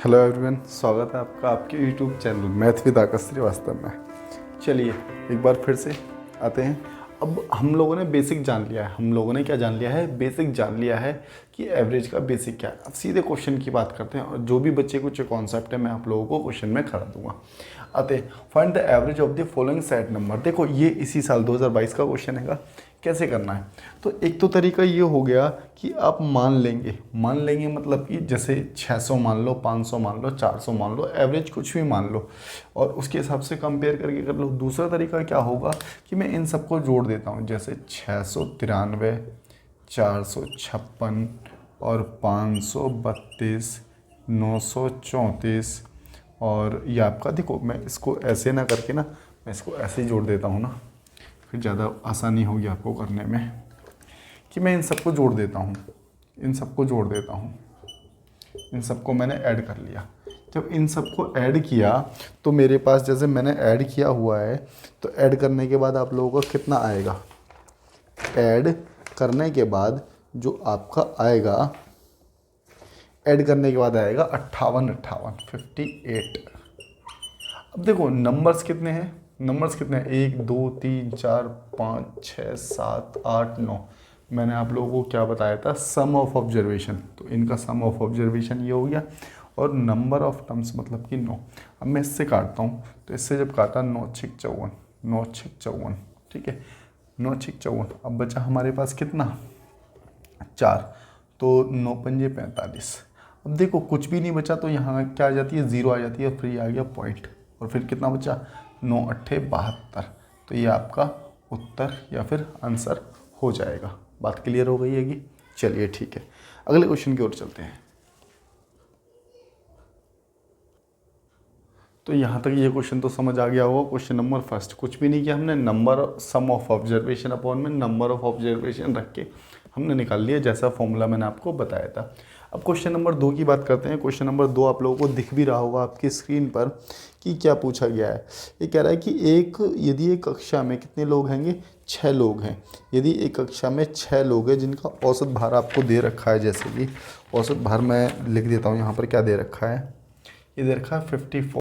Hello everyone, स्वागत है आपका आपके यूट्यूब चैनल मैथ विद आकाश श्रीवास्तव में। चलिए एक बार फिर से आते हैं। अब हम लोगों ने बेसिक जान लिया है। हम लोगों ने क्या जान लिया है? बेसिक जान लिया है कि एवरेज का बेसिक क्या है। अब सीधे क्वेश्चन की बात करते हैं और जो भी बच्चे कुछ कॉन्सेप्ट है मैं आप लोगों को क्वेश्चन में करा दूंगा। आते हैं, find the average of the following set number. देखो ये इसी साल 2022 का क्वेश्चन है। कैसे करना है? तो एक तो तरीका ये हो गया कि आप मान लेंगे मतलब कि जैसे 600 मान लो, 500 मान लो, 400 मान लो, एवरेज कुछ भी मान लो और उसके हिसाब से कंपेयर करके कर लो। दूसरा तरीका क्या होगा कि मैं इन सबको जोड़ देता हूँ, जैसे 693, 456 और 532, 934 और ये आपका, देखो मैं इसको ऐसे ना करके ना, मैं इसको ऐसे ही जोड़ देता हूँ ना, फिर ज़्यादा आसानी होगी आपको करने में कि मैं इन सबको जोड़ देता हूँ, इन सबको मैंने ऐड कर लिया। जब इन सबको ऐड किया तो मेरे पास, जैसे मैंने ऐड किया हुआ है, तो ऐड करने के बाद आप लोगों का कितना आएगा? ऐड करने के बाद जो आपका आएगा, ऐड करने के बाद आएगा 58। अब देखो नंबर्स कितने हैं? 1 2 3 4 5 6 7 8 9। मैंने आप लोगों को क्या बताया था? सम ऑफ ऑब्जर्वेशन। तो इनका सम ऑफ ऑब्जर्वेशन ये हो गया और नंबर ऑफ टर्म्स मतलब कि 9। अब मैं इससे काटता हूँ, तो इससे जब काटा 9 6 54, 9 6 54, ठीक है, 9 6 54। अब बचा हमारे पास कितना? 4। तो 9 पंजे 45। अब देखो कुछ भी नहीं बचा तो यहाँ क्या आ जाती है? 0 आ जाती है, फिर ये आ गया पॉइंट और फिर कितना बचा? 9 8 72। तो ये आपका उत्तर या फिर आंसर हो जाएगा। बात क्लियर हो गई है कि? चलिए ठीक है, अगले क्वेश्चन की ओर चलते हैं। तो यहाँ तक ये क्वेश्चन तो समझ आ गया होगा। क्वेश्चन नंबर फर्स्ट, कुछ भी नहीं किया हमने, number sum of observation upon में नंबर ऑफ ऑब्जर्वेशन रख के हमने निकाल लिया, जैसा फॉर्मूला मैंने आपको बताया था। अब क्वेश्चन नंबर 2 की बात करते हैं। क्वेश्चन नंबर 2 आप लोगों को दिख भी रहा होगा आपकी स्क्रीन पर कि क्या पूछा गया है। ये कह रहा है कि यदि एक कक्षा में कितने लोग हैंगे? 6 लोग हैं। यदि एक कक्षा में 6 लोग हैं जिनका औसत भार आपको दे रखा है, जैसे कि औसत भार मैं लिख देता हूँ यहाँ पर, क्या दे रखा है? ये दे रखा है 54।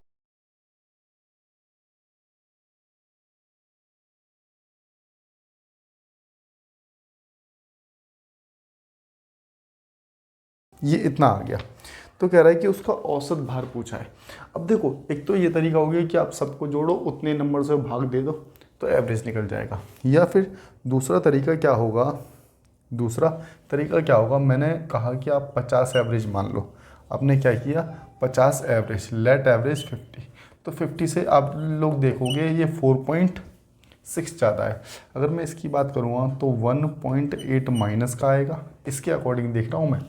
ये इतना आ गया। तो कह रहा है कि उसका औसत भार पूछा है। अब देखो एक तो ये तरीका हो गया कि आप सबको जोड़ो, उतने नंबर से भाग दे दो तो एवरेज निकल जाएगा। या फिर दूसरा तरीका क्या होगा? मैंने कहा कि आप 50 एवरेज मान लो। आपने क्या किया? 50 एवरेज, लेट एवरेज 50। तो 50 से आप लोग देखोगे ये 4.6 ज़्यादा है। अगर मैं इसकी बात करूँगा तो 1.8 माइनस का आएगा, इसके अकॉर्डिंग देख रहा हूँ मैं,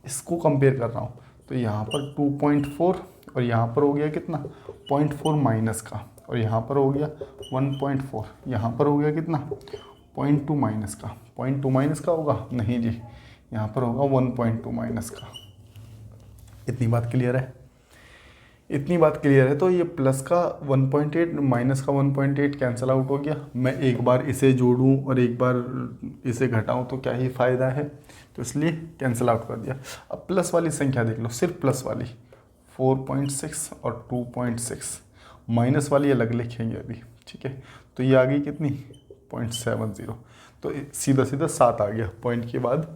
इसको कंपेयर कर रहा हूँ। तो यहाँ पर 2.4 और यहाँ पर हो गया कितना? 0.4 माइनस का, और यहाँ पर हो गया 1.4, यहाँ पर हो गया कितना? 0.2 माइनस का। 0.2 माइनस का होगा? नहीं जी, यहाँ पर होगा 1.2 माइनस का। इतनी बात क्लियर है? तो ये प्लस का 1.8 माइनस का 1.8 कैंसिल आउट हो गया। मैं एक बार इसे जोड़ूं और एक बार इसे घटाऊं तो क्या ही फ़ायदा है, तो इसलिए कैंसिल आउट कर दिया। अब प्लस वाली संख्या देख लो, सिर्फ प्लस वाली 4.6 और 2.6, माइनस वाली अलग लिखेंगे अभी, ठीक है। तो ये आ गई कितनी? 0.70। तो सीधा सीधा 7 आ गया, पॉइंट के बाद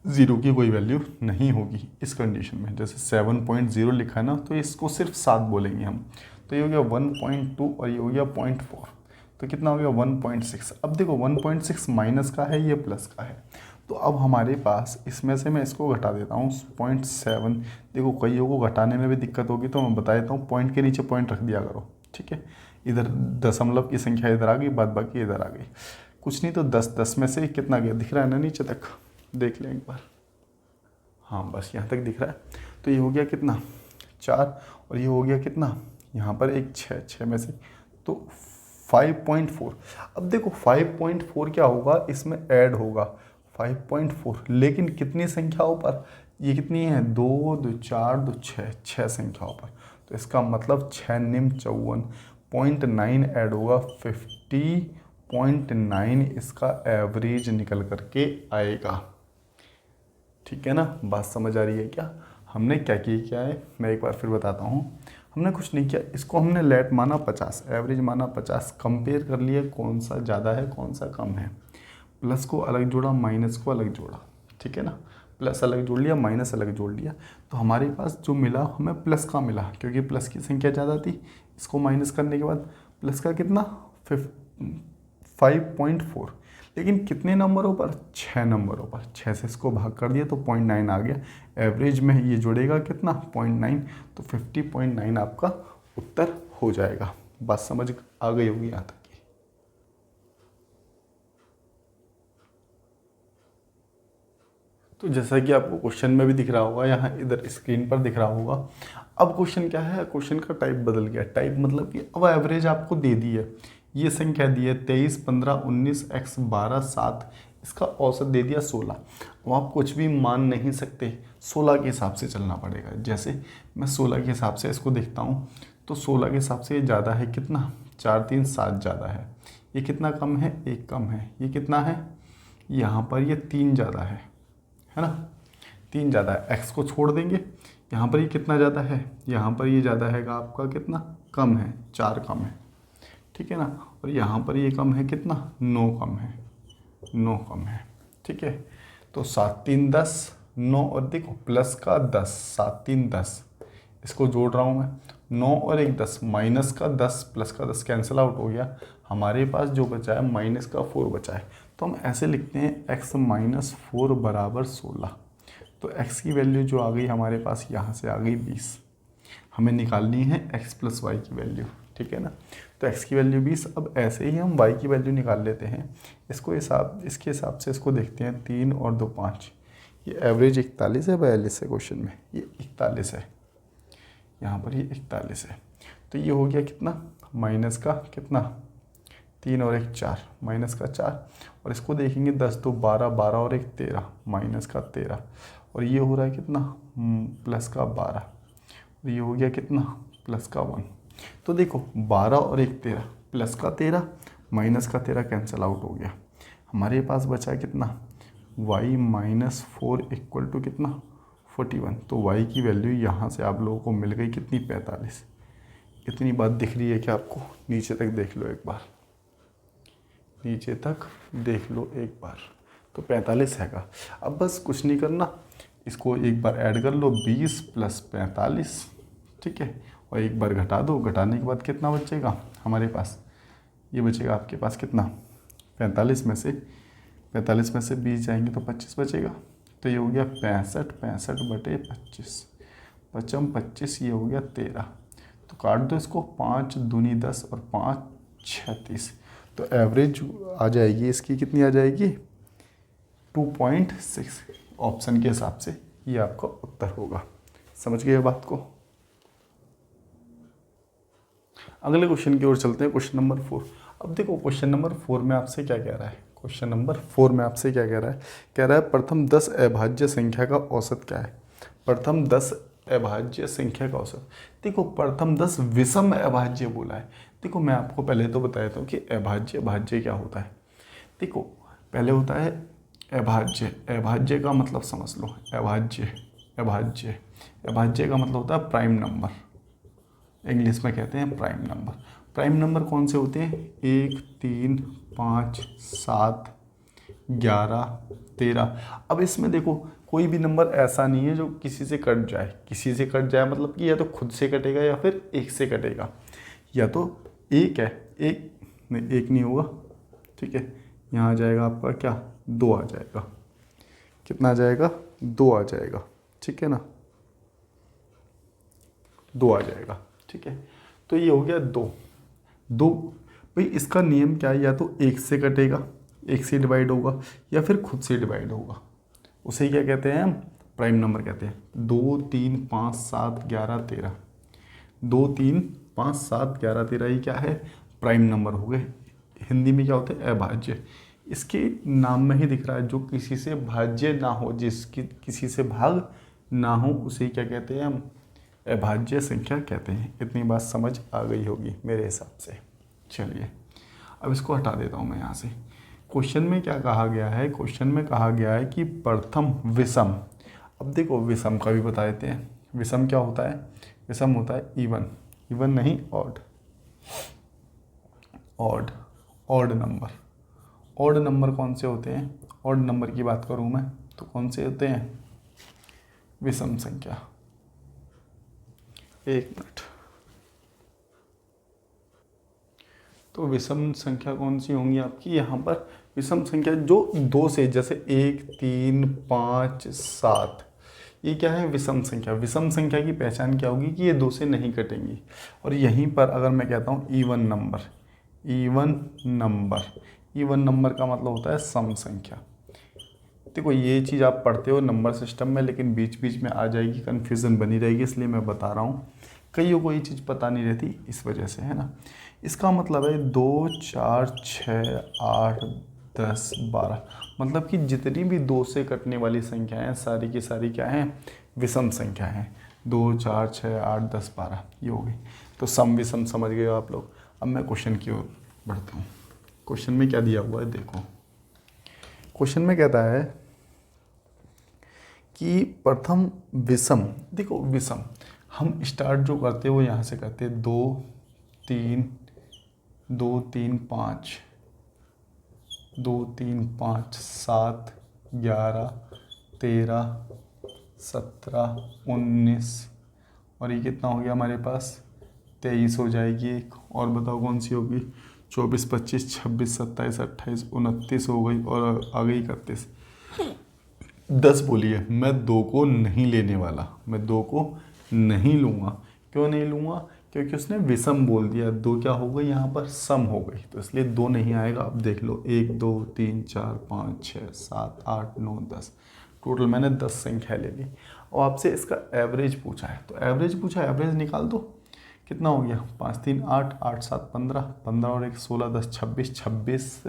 0 की कोई वैल्यू नहीं होगी इस कंडीशन में। जैसे 7.0 लिखा है ना, तो इसको सिर्फ 7 बोलेंगे हम। तो ये हो गया 1.2 और ये हो गया 0.4, तो कितना हो गया? 1.6। अब देखो 1.6 माइनस का है, ये प्लस का है। तो अब हमारे पास इसमें से मैं इसको घटा देता हूँ 0.7। देखो कईयों को घटाने में भी दिक्कत होगी तो मैं बता देता हूँ, पॉइंट के नीचे पॉइंट रख दिया करो, ठीक है। इधर दशमलव की संख्या इधर आ गई, बाद बाकी इधर आ गई। कुछ नहीं तो 10 में से कितना गया दिख रहा है ना नीचे तक? देख लें एक बार। हाँ बस यहाँ तक दिख रहा है। तो ये हो गया कितना? 4 और ये हो गया कितना? यहाँ पर एक 6 में से तो 5.4। अब देखो 5.4 क्या होगा? इसमें ऐड होगा 5.4, लेकिन कितनी संख्याओं पर? ये कितनी है? 2 2 4 2 6 संख्याओं पर। तो इसका मतलब 6 निम 54, 0.9 ऐड होगा, 50.9 इसका एवरेज निकल करके आएगा। ठीक है ना? बात समझ आ रही है क्या? हमने क्या किया है, मैं एक बार फिर बताता हूँ। हमने कुछ नहीं किया, इसको हमने लेट माना 50, एवरेज माना 50, कंपेयर कर लिया कौन सा ज़्यादा है कौन सा कम है। प्लस को अलग जोड़ा, माइनस को अलग जोड़ा, ठीक है ना। प्लस अलग जोड़ लिया, माइनस अलग जोड़ लिया, तो हमारे पास जो मिला हमें प्लस का मिला, क्योंकि प्लस की संख्या ज़्यादा थी। इसको माइनस करने के बाद प्लस का कितना 5.4, लेकिन कितने नंबरों पर, 6 नंबरों पर। 6 से इसको भाग कर दिया तो 0.9 आ गया। एवरेज में ये जुड़ेगा कितना 0.9, तो 50.9 आपका उत्तर हो जाएगा। बात समझ आ गई होगी यहाँ तक। तो जैसा कि आपको क्वेश्चन में भी दिख रहा होगा, यहाँ इधर स्क्रीन पर दिख रहा होगा। अब क्वेश्चन क्या है, क्वेश्चन का टाइप बदल गया। टाइप मतलब कि अब एवरेज आपको दे दी है, ये संख्या दी है 23, 15, 19, x 12, 7, इसका औसत दे दिया 16। अब आप कुछ भी मान नहीं सकते, 16 के हिसाब से चलना पड़ेगा। जैसे मैं 16 के हिसाब से इसको देखता हूँ, तो 16 के हिसाब से ये ज़्यादा है कितना, 4, 3, 7 ज़्यादा है। ये कितना कम है, 1 कम है। ये कितना है, यहाँ पर ये 3 ज़्यादा है ना, 3 ज़्यादा है। x को छोड़ देंगे, यहाँ पर ये कितना ज़्यादा है, यहाँ पर ये ज़्यादा है आपका कितना कम है, 4 कम है, ठीक है ना। और यहाँ पर ये कम है कितना, 9 कम है, 9 कम है, ठीक है। तो 7, 3, 10, 9 और देखो प्लस का 10, 7, 3, 10, इसको जोड़ रहा हूँ मैं, 9 और 1 10, माइनस का 10 प्लस का 10 कैंसिल आउट हो गया। हमारे पास जो बचा है माइनस का 4 बचा है। तो हम ऐसे लिखते हैं x माइनस 4 बराबर 16। तो x की वैल्यू जो आ गई हमारे पास यहाँ से आ गई 20। हमें निकालनी है x प्लस वाई की वैल्यू, ठीक है ना। तो x की वैल्यू 20। अब ऐसे ही हम y की वैल्यू निकाल लेते हैं। इसके हिसाब से इसको देखते हैं, 3 और 2 5। ये एवरेज 41 है, 42 है क्वेश्चन में, ये 41 है, यहाँ पर ये 41 है। तो ये हो गया कितना, माइनस का कितना 3 और 1 4, माइनस का 4। और इसको देखेंगे 10 तो 12, 12 और 1 13, माइनस का 13। और ये हो रहा है कितना प्लस का 12। और ये हो गया कितना प्लस का 1। तो देखो 12 और 1 13, प्लस का 13 माइनस का 13 कैंसिल आउट हो गया। हमारे पास बचा है कितना y माइनस 4 इक्वल टू कितना 41। तो y की वैल्यू यहाँ से आप लोगों को मिल गई कितनी 45। इतनी बात दिख रही है कि आपको, नीचे तक देख लो एक बार, नीचे तक देख लो एक बार, तो 45 हैगा। अब बस कुछ नहीं करना, इसको एक बार ऐड कर लो, 20 प्लस 45, ठीक है। और एक बार घटा दो, घटाने के बाद कितना बचेगा हमारे पास, ये बचेगा आपके पास कितना 45 में से 20 जाएंगे तो 25 बचेगा। तो ये हो गया 65 बटे 25, 55 25, ये हो गया 13। तो काट दो इसको, 5 दूनी 10 और 5 36। तो एवरेज आ जाएगी इसकी कितनी आ जाएगी 2.6। ऑप्शन के हिसाब से ये आपका उत्तर होगा। समझ गए बात को। अगले क्वेश्चन की ओर चलते हैं, क्वेश्चन नंबर 4। अब देखो क्वेश्चन नंबर 4 में आपसे क्या कह रहा है, क्वेश्चन नंबर 4 में आपसे क्या कह रहा है प्रथम 10 अभाज्य संख्या का औसत क्या है। प्रथम 10 अभाज्य संख्या का औसत। देखो प्रथम 10 विषम अभाज्य बोला है। देखो मैं आपको पहले तो बताया था कि अभाज्य भाज्य क्या होता है। देखो पहले होता है अभाज्य, अभाज्य का मतलब समझ लो, अभाज्य अभाज्य अभाज्य का मतलब होता है प्राइम नंबर, इंग्लिश में कहते हैं प्राइम नंबर। प्राइम नंबर कौन से होते हैं, 1 3 5 7 11 13। अब इसमें देखो कोई भी नंबर ऐसा नहीं है जो किसी से कट जाए। किसी से कट जाए मतलब कि या तो खुद से कटेगा या फिर 1 से कटेगा, या तो 1 है, 1 नहीं 1 नहीं होगा, ठीक है। यहाँ आ जाएगा आपका क्या 2 आ जाएगा, कितना आ जाएगा 2 आ जाएगा, ठीक है ना, 2 आ जाएगा, ठीक है। तो ये हो गया 2 भाई। इसका नियम क्या है, या तो 1 से कटेगा, 1 से डिवाइड होगा, या फिर खुद से डिवाइड होगा, उसे क्या कहते हैं हम प्राइम नंबर कहते हैं। 2 3 5 7 11 13, 2 3 5 7 11 13 ये क्या है प्राइम नंबर हो गए। हिंदी में क्या होते हैं अभाज्य। इसके नाम में ही दिख रहा है जो किसी से भाज्य ना हो, जिसकी किसी से भाग ना हो, उसे क्या कहते हैं हम अभाज्य संख्या कहते हैं। इतनी बात समझ आ गई होगी मेरे हिसाब से। चलिए अब इसको हटा देता हूँ मैं यहाँ से। क्वेश्चन में क्या कहा गया है, क्वेश्चन में कहा गया है कि प्रथम विषम अब देखो विषम का भी बता देते हैं। विषम क्या होता है? विषम होता है इवन, इवन नहीं odd, odd, odd number. Odd number कौन से होते हैं? ऑड नंबर की बात करूं मैं तो कौन से होते हैं? विषम संख्या। एक मिनट, तो विषम संख्या कौन सी होंगी आपकी? यहाँ पर विषम संख्या जो 2 से, जैसे 1, 3, 5, 7, ये क्या है? विषम संख्या। विषम संख्या की पहचान क्या होगी कि ये 2 से नहीं कटेंगी। और यहीं पर अगर मैं कहता हूँ even number, even number, even number का मतलब होता है सम संख्या। देखो ये चीज़ आप पढ़ते हो नंबर सिस्टम में, लेकिन बीच बीच में आ जाएगी, कन्फ्यूज़न बनी रहेगी, इसलिए मैं बता रहा हूँ। कईयों को ये चीज़ पता नहीं रहती, इस वजह से, है ना। इसका मतलब है 2, 4, 6, 8, 10, 12, मतलब कि जितनी भी 2 से कटने वाली संख्याएं सारी की सारी क्या हैं? विषम संख्या हैं। 2, 4, 6, 8, 10, 12 ये हो गई। तो सम विषम समझ गए हो आप लोग। अब मैं क्वेश्चन की ओर बढ़ता हूँ। क्वेश्चन में क्या दिया हुआ है देखो। क्वेश्चन में कहता है कि प्रथम विषम, देखो विषम हम स्टार्ट जो करते हैं वो यहाँ से करते हैं 2, 3, 2, 3, 5, 2, 3, 5, 7, 11, 13, 17, 19 और ये कितना हो गया हमारे पास? 23 हो जाएगी एक। और बताओ कौन सी होगी? 24, 25, 26, 27, 28, 29 हो गई और आ गई 31। 10 बोलिए। मैं 2 को नहीं लेने वाला, मैं 2 को नहीं लूँगा। क्यों नहीं लूँगा? क्योंकि उसने विषम बोल दिया। 2 क्या हो गई यहाँ पर? सम हो गई, तो इसलिए 2 नहीं आएगा। अब देख लो 1, 2, 3, 4, 5, 6, 7, 8, 9, 10, टोटल मैंने 10 संख्या ले ली। और आपसे इसका एवरेज पूछा है, तो एवरेज पूछा है, एवरेज निकाल दो। कितना हो गया? 5, 3, 8, 8, 7, 15, 15 और 1, 16, 10, 26, 26,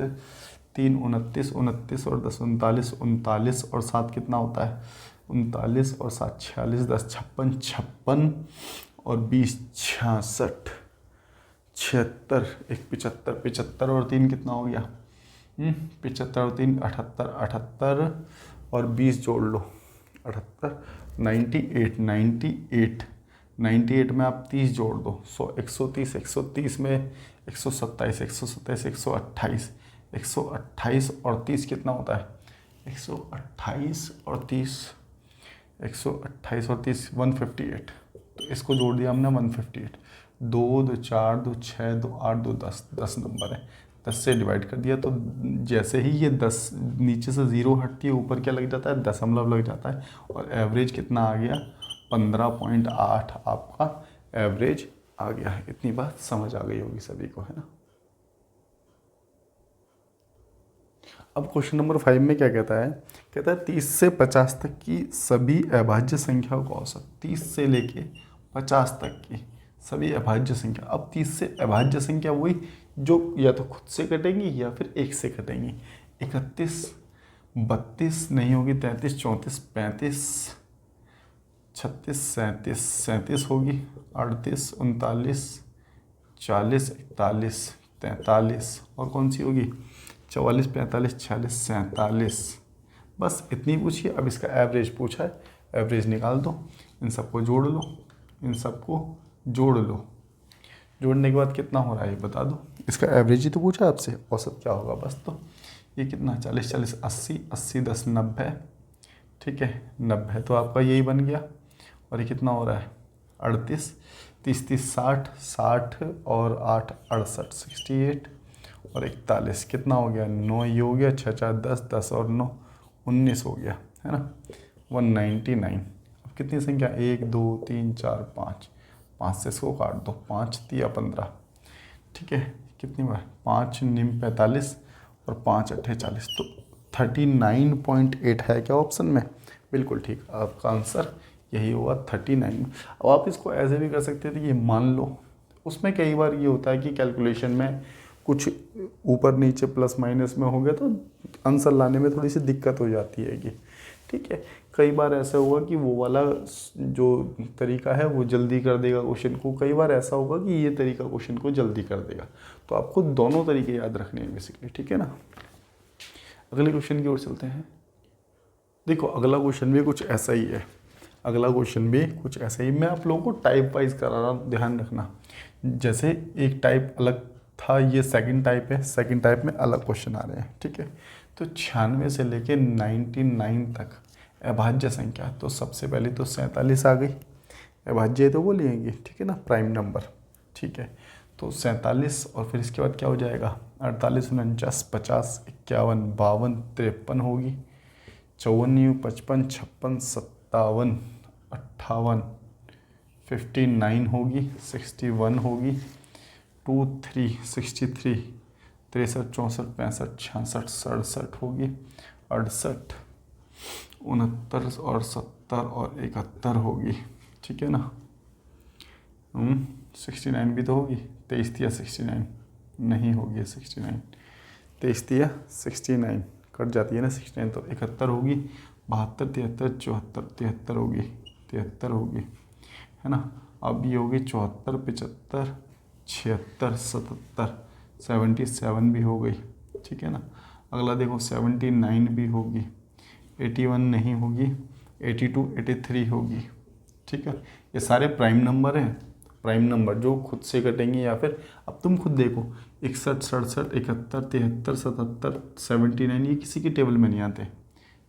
3, 29, 29 और 10, 39, 39 और 7 कितना होता है? 39 और 7, 46, 10, 56, 56 और 20, 66, 76, 1, 75, 75 और 3 कितना हो गया? 75 और 3, 78, 78 और 20 जोड़ लो, 78, 98, 98, 98 में आप 30 जोड़ दो, 130, 130 में 127, 127, 128, 128 और 30 कितना होता है? 128 और 30, 128 और 30, 158। तो इसको जोड़ दिया हमने 158। 2, 2, 4, 2, 6, 2, 8, 2, 10, 10 नंबर है। 10 से डिवाइड कर दिया तो जैसे ही ये 10 नीचे से 0 हटती है ऊपर क्या लग जाता है? दशमलव लग जाता है। और एवरेज कितना आ गया? 15.8 आपका एवरेज आ गया है। इतनी बात समझ आ गई होगी सभी को, है ना। अब क्वेश्चन नंबर 5 में क्या कहता है? कहता है 30 से 50 तक की सभी अभाज्य संख्याओं का औसत। 30 से लेके 50 तक की सभी अभाज्य संख्या। अब 30 से अभाज्य संख्या वही जो या तो खुद से कटेंगी या फिर 1 से कटेंगी। 31, 32 नहीं होगी, 33, 34, 35, 36, 37, 37 होगी, 38, 39, 40, 41, 43 और कौन सी होगी? 44, 45, 46, 47। बस इतनी पूछिए। अब इसका एवरेज पूछा है, एवरेज निकाल दो, इन सबको जोड़ लो, इन सबको जोड़ लो। जोड़ने के बाद कितना हो रहा है ये बता दो। इसका एवरेज ही तो पूछा आपसे, औसत क्या होगा बस। तो ये कितना? 40, 40, 80, 80, 10, 90, ठीक है 90। तो आपका यही बन गया। और ये कितना हो रहा है? 38, 30, 30, 60, 60 और 8, 68, 68 और 41 कितना हो गया? 9 ये हो गया। 6, 4, 10, 10 और 9, 19 हो गया, है ना। 199। अब कितनी संख्या? 1, 2, 3, 4, 5, 5 से इसको काट दो, 5 तिया 15, ठीक है। कितनी बार? 5 निम 45 और 5 अट्ठे 40। तो 39.8 है क्या ऑप्शन में? बिल्कुल ठीक, आपका आंसर यही होगा 39। अब आप इसको ऐसे भी कर सकते थे, ये मान लो। उसमें कई बार ये होता है कि कैलकुलेशन में कुछ ऊपर नीचे प्लस माइनस में हो गया तो आंसर लाने में थोड़ी सी दिक्कत हो जाती है कि, ठीक है। कई बार ऐसा होगा कि वो वाला जो तरीका है वो जल्दी कर देगा क्वेश्चन को, कई बार ऐसा होगा कि ये तरीका क्वेश्चन को जल्दी कर देगा। तो आपको दोनों तरीके याद रखने हैं बेसिकली, ठीक है ना। अगले क्वेश्चन की ओर चलते हैं। देखो अगला क्वेश्चन भी कुछ ऐसा ही है, अगला क्वेश्चन भी कुछ ऐसा ही। मैं आप लोगों को टाइप वाइज करा रहा हूँ, ध्यान रखना। जैसे एक टाइप अलग था, ये सेकंड टाइप है, सेकंड टाइप में अलग क्वेश्चन आ रहे हैं, ठीक है। तो 96 से लेके 99 तक अभाज्य संख्या, तो सबसे पहले तो 47 आ गई, अभाज्य है तो वो लेंगे, ठीक है ना, प्राइम नंबर, ठीक है। तो 47 और फिर इसके बाद क्या हो जाएगा, 48, 49, 50, 51, 52, 53 होगी, 54, 55, 56, 57, 58, 59 होगी, 61 होगी, 23, 63, 63, 64, 65, 66, 67 होगी, 68, 69 और 70 और 71 होगी, ठीक है ना। 69 भी तो होगी, 23 दिया 69 नहीं होगी, 69 23 दिया 69 कट जाती है ना 69, तो 71 होगी, 72, 73, 74, 73 होगी, 73 होगी, है ना। अब ये होगी 74, 75, 76, 77, 77 भी हो गई, ठीक है ना। अगला देखो 79 भी होगी, 81 नहीं होगी, 82, 83 होगी, ठीक है। ये सारे प्राइम नंबर हैं, प्राइम नंबर जो खुद से कटेंगे, या फिर अब तुम खुद देखो 61, 67, 71, 73, 77, 79 ये किसी की टेबल में नहीं आते,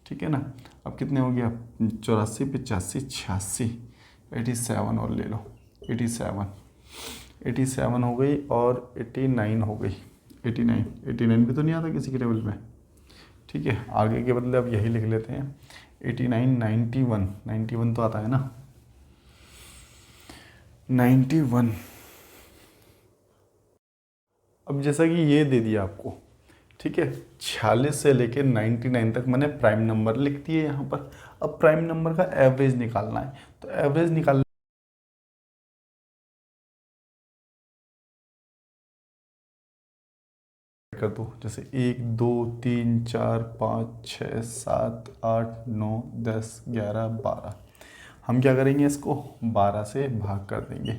ठीक है ना। अब कितने हो गया, 84, 85, 86, 87 और ले लो, 87 हो गई और 89 हो गई, 89 भी तो नहीं आता किसी की टेबल में, ठीक है। आगे के बदले अब यही लिख लेते हैं 89, 91 तो आता है ना, 91। अब जैसा कि ये दे दिया आपको, ठीक है, 46 से लेके 99 तक मैंने प्राइम नंबर लिख दिए यहाँ पर। अब प्राइम नंबर का एवरेज निकालना है, तो एवरेज निकालना कर दो, जैसे 1, 2, 3, 4, 5, 6, 7, 8, 9, 10, 11, 12। हम क्या करेंगे, इसको 12 से भाग कर देंगे।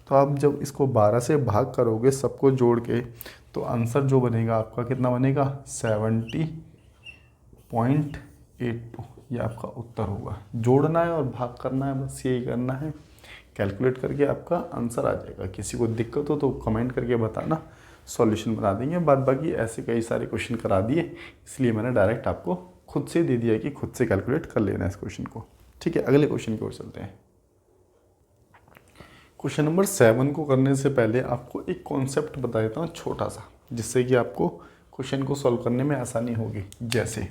तो आप जब इसको 12 से भाग करोगे सबको जोड़ के, तो आंसर जो बनेगा आपका कितना बनेगा, 70.82, ये आपका उत्तर होगा। जोड़ना है और भाग करना है, बस यही करना है। कैलकुलेट करके आपका आंसर आ जाएगा। किसी को दिक्कत हो तो कमेंट करके बताना, सॉल्यूशन बना देंगे। बाद बाकी ऐसे कई सारे क्वेश्चन करा दिए, इसलिए मैंने डायरेक्ट आपको खुद से दे दिया कि खुद से कैलकुलेट कर लेना इस क्वेश्चन को, ठीक है। अगले क्वेश्चन की ओर चलते हैं। क्वेश्चन नंबर 7 को करने से पहले आपको एक कॉन्सेप्ट बता देता हूँ छोटा सा, जिससे कि आपको क्वेश्चन को सॉल्व करने में आसानी होगी। जैसे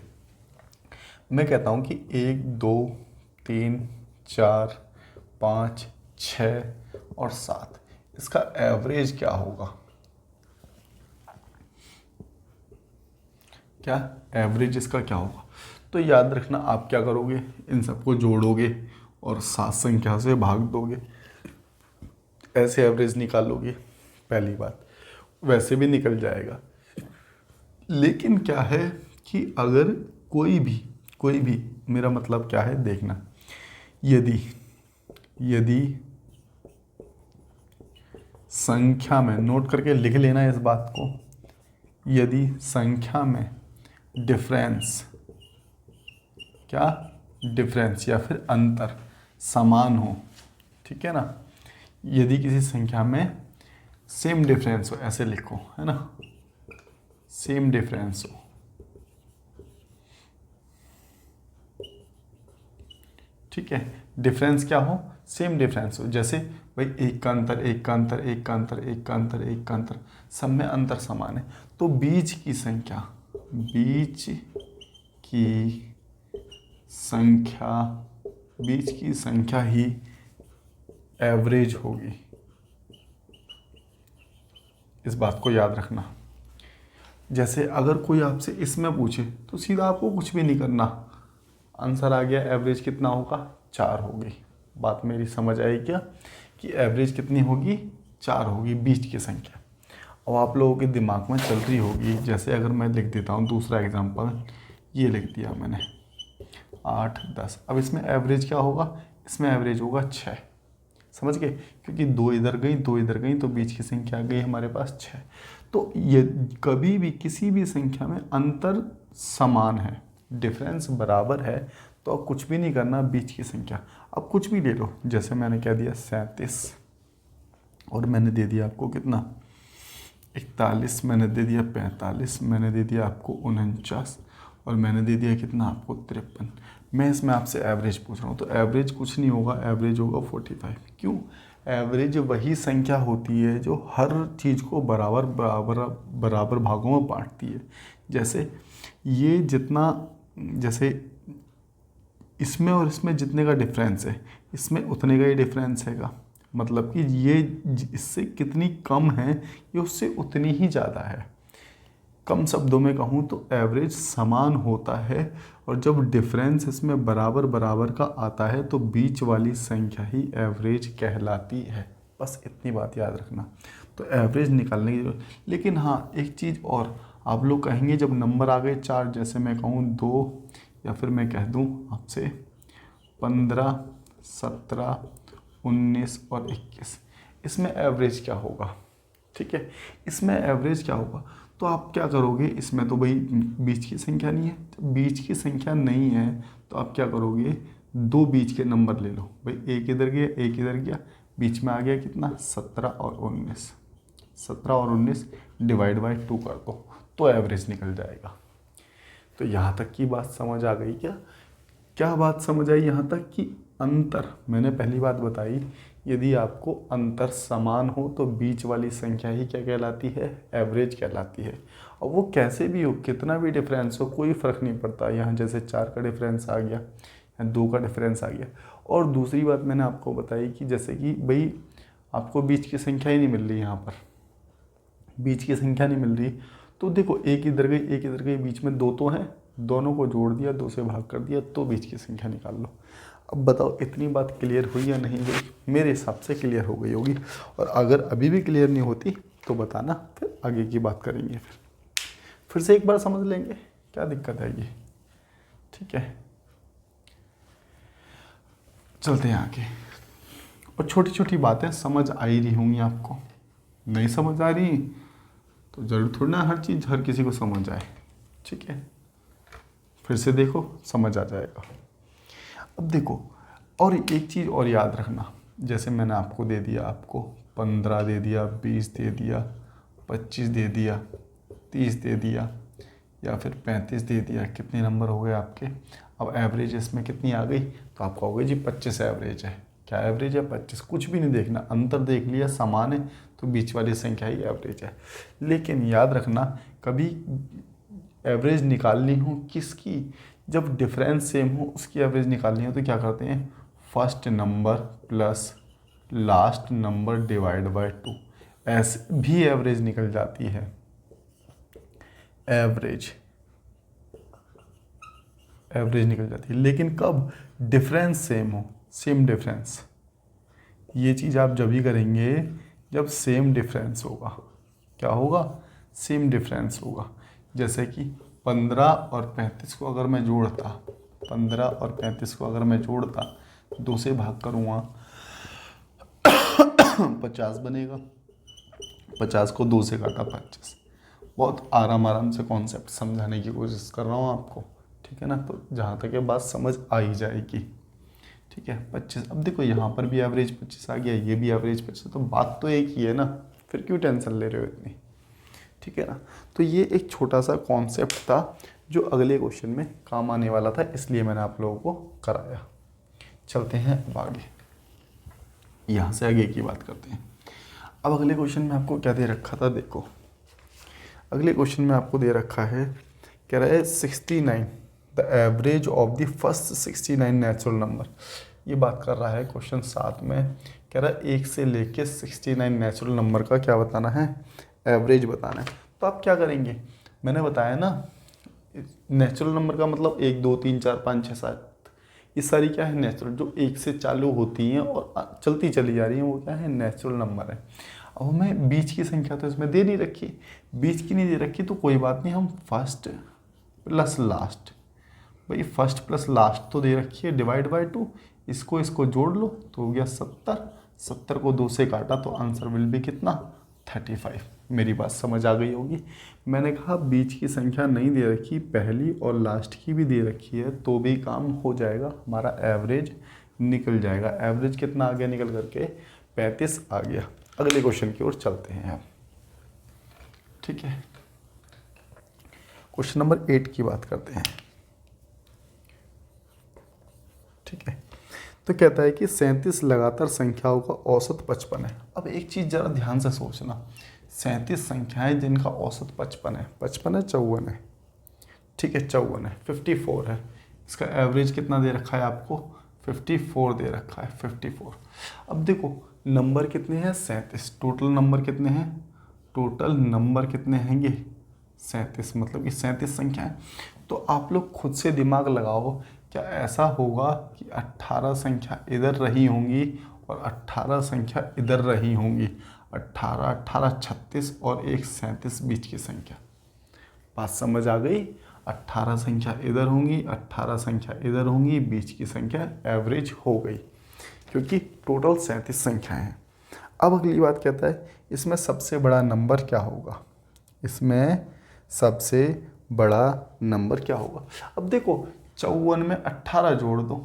मैं कहता हूँ कि 1, 2, 3, 4, 5, 6 और 7, इसका एवरेज क्या होगा, क्या एवरेज इसका क्या होगा। तो याद रखना, आप क्या करोगे, इन सबको जोड़ोगे और 7 संख्या से भाग दोगे, ऐसे एवरेज निकालोगे। पहली बात, वैसे भी निकल जाएगा, लेकिन क्या है कि अगर कोई भी मेरा मतलब क्या है देखना, यदि संख्या में, नोट करके लिख लेना इस बात को, यदि संख्या में डिफरेंस या फिर अंतर समान हो, ठीक है ना। यदि किसी संख्या में सेम डिफरेंस हो, ऐसे लिखो, है ना, सेम डिफरेंस हो, ठीक है। डिफरेंस क्या हो, सेम डिफरेंस हो। जैसे भाई एक का अंतर, एक का अंतर, एक का अंतर, एक का अंतर, एक का अंतर, सब में अंतर समान है, तो बीच की संख्या ही एवरेज होगी। इस बात को याद रखना। जैसे अगर कोई आपसे इसमें पूछे तो सीधा आपको कुछ भी नहीं करना, आंसर आ गया, एवरेज कितना होगा, 4 होगी। बात मेरी समझ आई क्या, कि एवरेज कितनी होगी, 4 होगी बीच की संख्या। अब आप लोगों के दिमाग में चल रही होगी, जैसे अगर मैं लिख देता हूँ दूसरा एग्जांपल, ये लिख दिया मैंने 8, 10। अब इसमें एवरेज क्या होगा, इसमें एवरेज होगा 6, समझ गए, क्योंकि 2 इधर गई, 2 इधर गई, तो बीच की संख्या आ गई हमारे पास 6। तो ये कभी भी किसी भी संख्या में अंतर समान है, डिफरेंस बराबर है, तो अब कुछ भी नहीं करना, बीच की संख्या अब कुछ भी ले लो। जैसे मैंने क्या दिया 37 और मैंने दे दिया आपको कितना 41, मैंने दे दिया 45, मैंने दे दिया आपको 49 और मैंने दे दिया कितना आपको 53। मैं इसमें आपसे एवरेज पूछ रहा हूँ, तो एवरेज कुछ नहीं होगा, एवरेज होगा 45। क्यों? एवरेज वही संख्या होती है जो हर चीज़ को बराबर बराबर बराबर भागों में बांटती है। जैसे ये जितना, जैसे इसमें और इसमें जितने का डिफरेंस है, इसमें उतने का ही डिफरेंस हैगा। मतलब कि ये इससे कितनी कम है, ये उससे उतनी ही ज़्यादा है। कम शब्दों में कहूँ तो एवरेज समान होता है, और जब डिफरेंस इसमें बराबर बराबर का आता है तो बीच वाली संख्या ही एवरेज कहलाती है। बस इतनी बात याद रखना। तो एवरेज निकालने की जरूरत। लेकिन हाँ, एक चीज़ और, आप लोग कहेंगे जब नंबर आ गए 4, जैसे मैं कहूँ 2 या फिर मैं कह दूँ आपसे 15, 17, 19 और 21, इसमें एवरेज क्या होगा? ठीक है, इसमें एवरेज क्या होगा? तो आप क्या करोगे, इसमें तो भाई बीच की संख्या नहीं है। जब बीच की संख्या नहीं है तो आप क्या करोगे, 2 बीच के नंबर ले लो भाई, एक इधर गया एक इधर गया, बीच में आ गया कितना 17 और 19। 17 और 19 डिवाइड बाय 2 कर दो तो एवरेज निकल जाएगा। तो यहाँ तक की बात समझ आ गई क्या? क्या बात समझ आई यहाँ तक कि अंतर, मैंने पहली बात बताई, यदि आपको अंतर समान हो तो बीच वाली संख्या ही क्या कहलाती है? एवरेज कहलाती है। और वो कैसे भी हो, कितना भी डिफरेंस हो, कोई फ़र्क नहीं पड़ता। यहाँ जैसे 4 का डिफरेंस आ गया या 2 का डिफरेंस आ गया। और दूसरी बात मैंने आपको बताई कि जैसे कि भाई आपको बीच की संख्या ही नहीं मिल रही, यहाँ पर बीच की संख्या नहीं मिल रही, तो देखो एक इधर गई एक इधर गई, बीच में 2 तो हैं, दोनों को जोड़ दिया, 2 से भाग कर दिया, तो बीच की संख्या निकाल लो। अब बताओ इतनी बात क्लियर हुई या नहीं हुई? मेरे हिसाब से क्लियर हो गई होगी। और अगर अभी भी क्लियर नहीं होती तो बताना, फिर आगे की बात करेंगे। फिर से एक बार समझ लेंगे, क्या दिक्कत है ये? ठीक है, चलते हैं आगे। और छोटी छोटी बातें समझ आ ही रही होंगी आपको। नहीं समझ आ रही तो जरूर थोड़ी ना हर चीज़ हर किसी को समझ आए। ठीक है, फिर से देखो, समझ आ जाएगा। अब देखो, और एक चीज़ और याद रखना, जैसे मैंने आपको दे दिया, आपको 15 दे दिया, 20 दे दिया, 25 दे दिया, 30 दे दिया या फिर 35 दे दिया, कितने नंबर हो गए आपके? अब एवरेज इसमें कितनी आ गई? तो आपको हो गई जी 25 एवरेज है। क्या एवरेज है? 25। कुछ भी नहीं देखना, अंतर देख लिया, समान है तो बीच वाली संख्या ही एवरेज है। लेकिन याद रखना, कभी एवरेज निकालनी हो किसकी, जब डिफरेंस सेम हो उसकी एवरेज निकालनी हो तो क्या करते हैं? First number plus last number divide by 2, ऐसे भी एवरेज निकल जाती है। एवरेज निकल जाती है, लेकिन कब? डिफरेंस सेम हो, सेम डिफरेंस। ये चीज़ आप जब भी करेंगे जब सेम डिफरेंस होगा। क्या होगा? सेम डिफरेंस होगा। जैसे कि 15 और 35 को अगर मैं जोड़ता, 15 और 35 को अगर मैं जोड़ता, 2 से भाग करूँगा 50 बनेगा। 50 को 2 से काटा 25। बहुत आराम से कॉन्सेप्ट समझाने की कोशिश कर रहा हूँ आपको, ठीक है ना? तो जहाँ तक ये बात समझ आ ही जाएगी। ठीक है, 25। अब देखो यहाँ पर भी एवरेज 25 आ गया, ये भी एवरेज 25, तो बात तो एक ही है ना, फिर क्यों टेंशन ले रहे हो इतनी? ठीक है ना? तो ये एक छोटा सा कॉन्सेप्ट था जो अगले क्वेश्चन में काम आने वाला था, इसलिए मैंने आप लोगों को कराया। चलते हैं अब आगे, यहाँ से आगे की बात करते हैं। अब अगले क्वेश्चन में आपको क्या दे रखा था? देखो अगले क्वेश्चन में आपको दे रखा है, कह रहा है 69 the average of the first 69 natural number. ये बात कर रहा है क्वेश्चन 7 में, कह रहा है 1 से लेके 69 नेचुरल नंबर का क्या बताना है? एवरेज बताना है। तो आप क्या करेंगे? मैंने बताया ना, नेचुरल नंबर का मतलब 1 2 3 4 5 6 7, ये सारी क्या है? नेचुरल, जो 1 से चालू होती हैं और चलती चली जा रही हैं, वो क्या है? नेचुरल नंबर है। अब हमें बीच की संख्या तो इसमें दे नहीं रखी, बीच की नहीं दे रखी तो कोई बात नहीं, हम फर्स्ट प्लस लास्ट, भाई फर्स्ट प्लस लास्ट तो दे रखी है, डिवाइड बाय 2, इसको जोड़ लो तो हो गया 70। 70 को 2 से काटा तो आंसर विल बी कितना? 35। मेरी बात समझ आ गई होगी। मैंने कहा बीच की संख्या नहीं दे रखी, पहली और लास्ट की भी दे रखी है तो भी काम हो जाएगा, हमारा एवरेज निकल जाएगा। एवरेज कितना आ गया निकल करके 35 आ गया। अगले क्वेश्चन की ओर चलते हैं। ठीक है, क्वेश्चन नंबर 8 की बात करते हैं। ठीक है, तो कहता है कि 37 लगातार संख्याओं का औसत 55 है। अब एक चीज़ ज़रा ध्यान से सोचना, 37 संख्याएं जिनका औसत 55 है, 55 है 54 है, ठीक है 54 है, 54 है, इसका एवरेज कितना दे रखा है आपको 54 दे रखा है 54। अब देखो नंबर कितने हैं 37, टोटल नंबर कितने हैं, टोटल नंबर कितने हैं ये 37, मतलब कि 37 संख्या है। तो आप लोग खुद से दिमाग लगाओ, क्या ऐसा होगा कि 18 संख्या इधर रही होंगी और 18 संख्या इधर रही होंगी, 18 18 36 और एक 37 बीच की संख्या। बात समझ आ गई, 18 संख्या इधर होंगी, 18 संख्या इधर होंगी, बीच की संख्या एवरेज हो गई, क्योंकि टोटल 37 संख्याएं हैं। अब अगली बात कहता है इसमें सबसे बड़ा नंबर क्या होगा, इसमें सबसे बड़ा नंबर क्या होगा। अब देखो 54 में 18 जोड़ दो,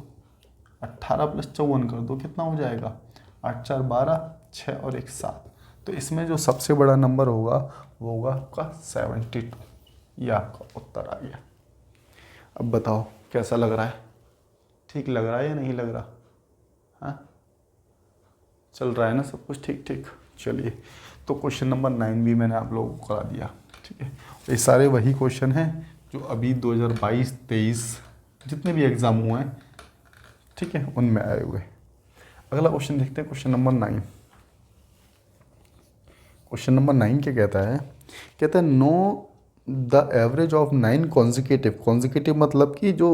18 + 54 कर दो, कितना हो जाएगा 8 4 12, 6 और 1 7। तो इसमें जो सबसे बड़ा नंबर होगा वो होगा आपका 72। ये आपका उत्तर आ गया। अब बताओ कैसा लग रहा है, ठीक लग रहा है या नहीं लग रहा, हाँ चल रहा है ना सब कुछ ठीक ठीक। चलिए, तो क्वेश्चन नंबर 9 भी मैंने आप लोगों को करा दिया। ठीक है, ये सारे वही क्वेश्चन हैं जो अभी 2022-23 जितने भी एग्ज़ाम हुए हैं, ठीक है, उनमें आए हुए। अगला क्वेश्चन देखते हैं, क्वेश्चन नंबर 9। क्वेश्चन नंबर 9 क्या कहता है know the average of 9 consecutive मतलब कि जो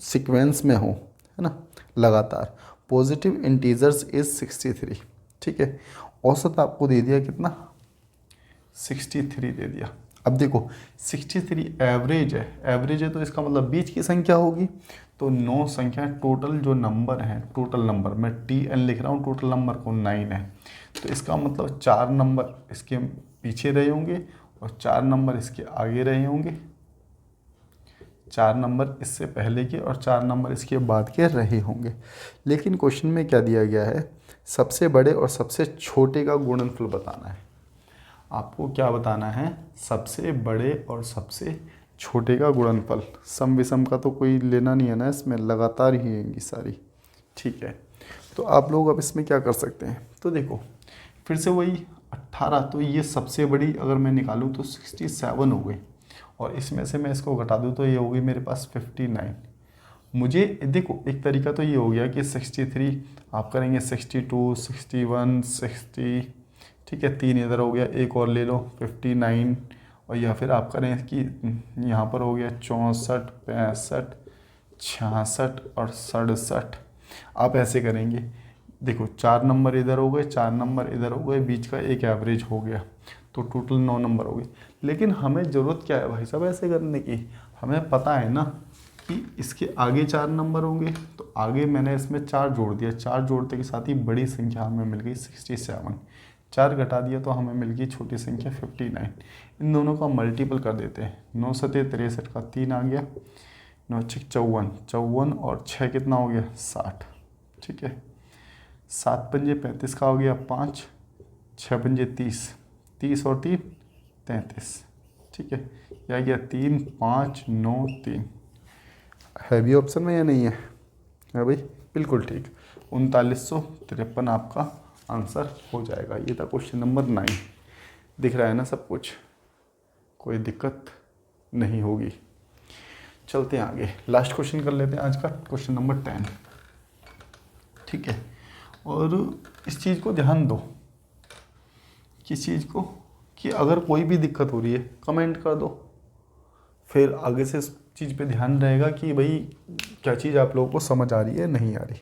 सीक्वेंस में हो, है ना, लगातार पॉजिटिव इंटीजर्स इज 63। ठीक है, औसत आपको दे दिया कितना 63 दे दिया। अब देखो 63 एवरेज है तो इसका मतलब बीच की संख्या होगी, तो 9 संख्या टोटल जो नंबर है, टोटल नंबर मैं TN लिख रहा हूँ, टोटल नंबर को 9 है, तो इसका मतलब 4 नंबर इसके पीछे रहे होंगे और 4 नंबर इसके आगे रहे होंगे, 4 नंबर इससे पहले के और 4 नंबर इसके बाद के रहे होंगे। लेकिन क्वेश्चन में क्या दिया गया है, सबसे बड़े और सबसे छोटे का गुणनफल बताना है। आपको क्या बताना है, सबसे बड़े और सबसे छोटे का गुणनफल। सम विषम का तो कोई लेना नहीं है ना, इसमें लगातार ही आएंगी सारी। ठीक है, तो आप लोग अब इसमें क्या कर सकते हैं, तो देखो फिर से वही 18, तो ये सबसे बड़ी अगर मैं निकालूं तो 67 हो गई, और इसमें से मैं इसको घटा दूं तो ये होगी मेरे पास 59। मुझे देखो एक तरीका तो ये हो गया कि 63 आप करेंगे 62 61 60, ठीक है 3 इधर हो गया, एक और ले लो 59, और या फिर आप करें कि यहाँ पर हो गया 64 65 66 और 67। आप ऐसे करेंगे, देखो 4 नंबर इधर हो गए, 4 नंबर इधर हो गए, बीच का एक एवरेज हो गया, तो टोटल 9 नंबर हो गए। लेकिन हमें ज़रूरत क्या है भाई साहब ऐसे करने की, हमें पता है ना कि इसके आगे 4 नंबर होंगे, तो आगे मैंने इसमें 4 जोड़ दिया, 4 जोड़ते के साथ ही बड़ी संख्या हमें मिल गई 67, 4 घटा दिया तो हमें मिल गई छोटी संख्या 59। इन दोनों का मल्टीपल कर देते हैं, 9 7 63 का 3 आ गया, 9 6 54, 54 और 6 कितना हो गया 60। ठीक है, 7 पंजे 35 का हो गया 5, 6 पंजे 30, 30 और 3 33। ठीक है, यह गया 3 5 9 3। है भी ऑप्शन में या नहीं है, है भाई, बिल्कुल ठीक, 3953 आपका आंसर हो जाएगा। ये था क्वेश्चन नंबर 9। दिख रहा है ना सब कुछ, कोई दिक्कत नहीं होगी। चलते हैं आगे, लास्ट क्वेश्चन कर लेते हैं आज का, क्वेश्चन नंबर 10। ठीक है, और इस चीज़ को ध्यान दो, किस चीज़ को, कि अगर कोई भी दिक्कत हो रही है कमेंट कर दो, फिर आगे से इस चीज़ पे ध्यान रहेगा कि भाई क्या चीज़ आप लोगों को समझ आ रही है नहीं आ रही।